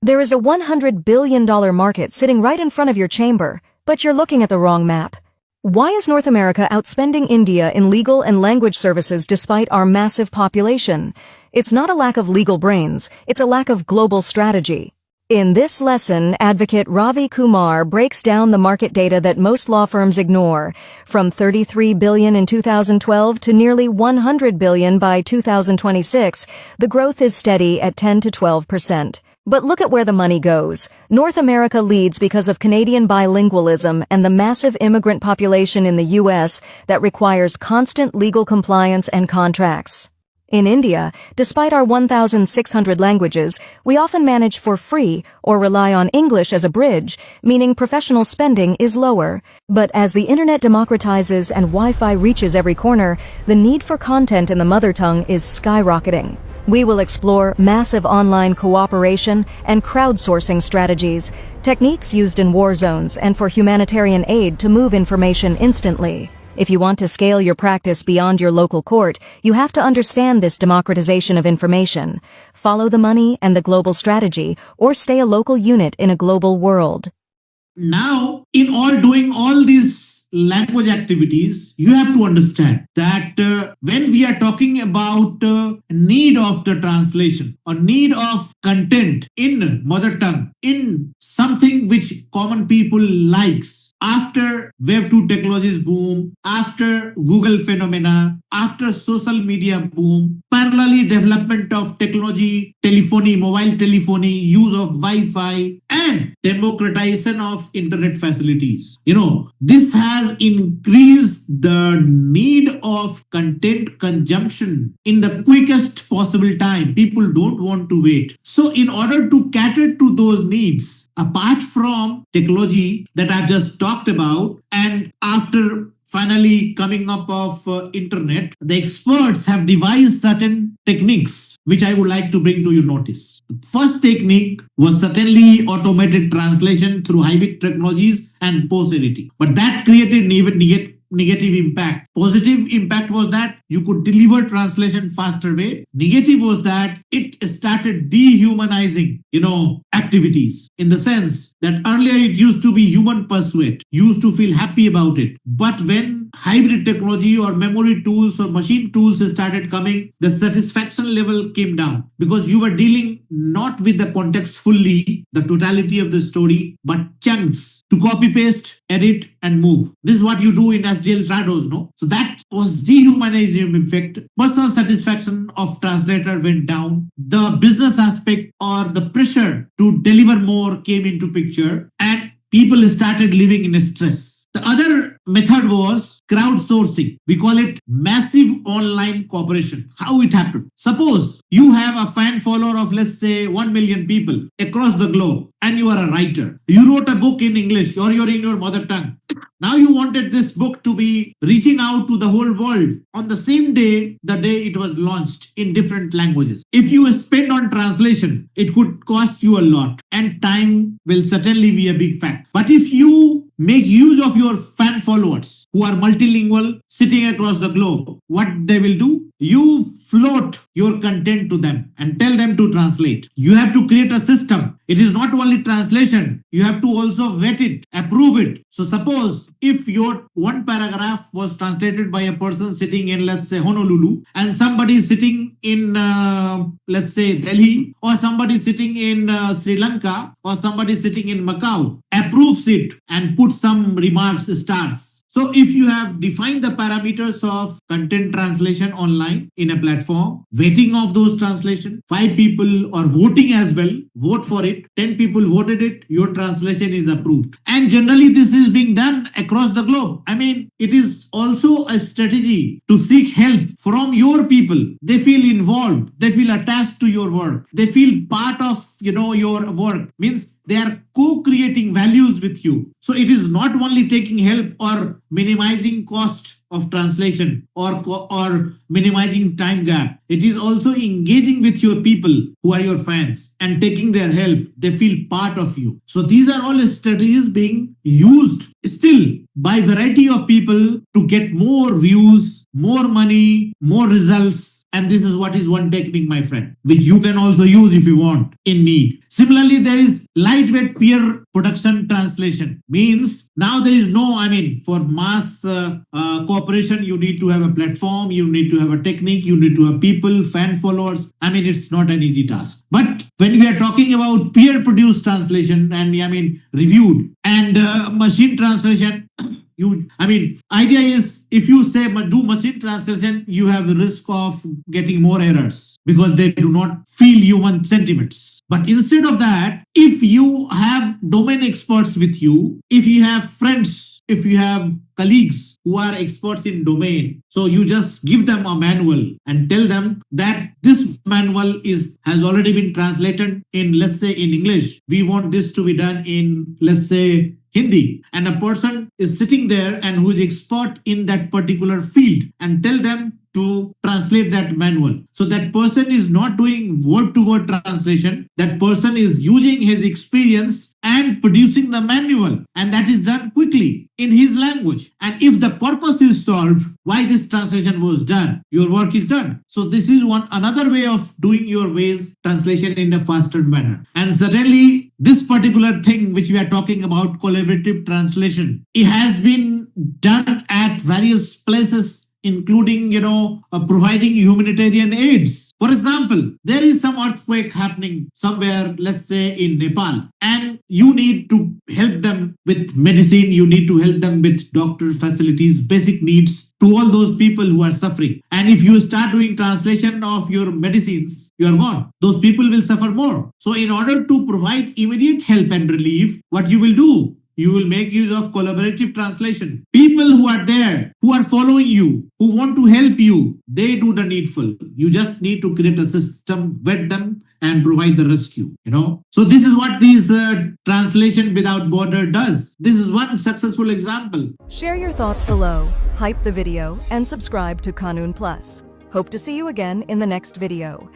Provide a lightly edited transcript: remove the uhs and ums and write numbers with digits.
There is a $100 billion market sitting right in front of your chamber, but you're looking at the wrong map. Why is North America outspending India in legal and language services despite our massive population? It's not a lack of legal brains, it's a lack of global strategy. In this lesson, advocate Ravi Kumar breaks down the market data that most law firms ignore, from $33 billion in 2012 to nearly $100 billion by 2026. The growth is steady at 10 to 12%. But look at where the money goes. North America leads because of Canadian bilingualism and the massive immigrant population in the U.S. that requires constant legal compliance and contracts. In India, despite our 1,600 languages, we often manage for free or rely on English as a bridge, meaning professional spending is lower. But as the internet democratizes and Wi-Fi reaches every corner, the need for content in the mother tongue is skyrocketing. We will explore massive online cooperation and crowdsourcing strategies, techniques used in war zones and for humanitarian aid to move information instantly. If you want to scale your practice beyond your local court, you have to understand this democratization of information. Follow the money and the global strategy, or stay a local unit in a global world. Now, in doing all these language activities, you have to understand that when we are talking about need of the translation or need of content in mother tongue, in something which common people likes, after Web 2 technologies boom, after Google phenomena, after social media boom, parallelly development of technology, telephony, mobile telephony, use of Wi-Fi, and democratization of internet facilities. This has increased the need of content consumption in the quickest possible time. People don't want to wait. So in order to cater to those needs, apart from technology that I've just talked about, and after finally coming up of internet, the experts have devised certain techniques which I would like to bring to your notice. The first technique was certainly automated translation through hybrid technologies and post-editing. But that created negative impact. Positive impact was that you could deliver translation faster way. Negative was that it started dehumanizing, activities, in the sense that earlier it used to be human pursuit, used to feel happy about it. But when hybrid technology or memory tools or machine tools started coming, the satisfaction level came down because you were dealing not with the context fully, the totality of the story, but chunks to copy paste, edit and move. This is what you do in SGL Trados, no? So that was dehumanizing effect. Personal satisfaction of translator went down. The business aspect or the pressure to deliver more came into picture, and people started living in stress. The other method was crowdsourcing. We call it massive online cooperation. How it happened? Suppose you have a fan follower of, let's say, 1 million people across the globe, and you are a writer. You wrote a book in English or you're in your mother tongue. Now you wanted this book to be reaching out to the whole world on the same day, the day it was launched in different languages. If you spend on translation, it could cost you a lot, and time will certainly be a big factor. But if you make use of your fan followers who are multilingual sitting across the globe, what they will do? You float your content to them and tell them to translate. You have to create a system. It is not only translation. You have to also vet it, approve it. So suppose if your one paragraph was translated by a person sitting in, let's say, Honolulu, and somebody sitting in, let's say, Delhi, or somebody sitting in Sri Lanka, or somebody sitting in Macau, approves it and puts some remarks, stars. So if you have defined the parameters of content translation online in a platform, vetting of those translation, 5 people are voting as well, vote for it, 10 people voted it, your translation is approved. And generally this is being done across the globe. It is also a strategy to seek help from your people. They feel involved, they feel attached to your work, they feel part of your work, means they are co-creating values with you. So it is not only taking help or minimizing cost of translation or minimizing time gap. It is also engaging with your people who are your fans and taking their help. They feel part of you. So these are all strategies being used still by variety of people to get more views, more money, more results. And this is what is one technique, my friend, which you can also use if you want in need. Similarly, there is lightweight peer production translation. Means now there is no, for mass cooperation, you need to have a platform, you need to have a technique, you need to have people, fan followers. It's not an easy task. But when we are talking about peer produced translation and reviewed and machine translation, idea is if you say do machine translation, you have the risk of getting more errors because they do not feel human sentiments. But instead of that, if you have domain experts with you, if you have friends, if you have colleagues who are experts in domain, so you just give them a manual and tell them that this manual has already been translated in, let's say, in English. We want this to be done in, let's say, Hindi, and a person is sitting there and who is expert in that particular field, and tell them to translate that manual. So that person is not doing word-to-word translation. That person is using his experience and producing the manual, and that is done quickly in his language. And if the purpose is solved, why this translation was done, your work is done. So this is another way of doing your ways translation in a faster manner. And certainly this particular thing which we are talking about, collaborative translation, it has been done at various places, including, providing humanitarian aids. For example, there is some earthquake happening somewhere, let's say in Nepal, and you need to help them with medicine, you need to help them with doctor facilities, basic needs to all those people who are suffering. And if you start doing translation of your medicines, you are gone. Those people will suffer more. So in order to provide immediate help and relief, what you will do? You will make use of collaborative translation. People who are there, who are following you, who want to help you, they do the needful. You just need to create a system, vet them, and provide the rescue. So this is what this translation without border does. This is one successful example. Share your thoughts below, hype the video, and subscribe to KanoonPlus. Hope to see you again in the next video.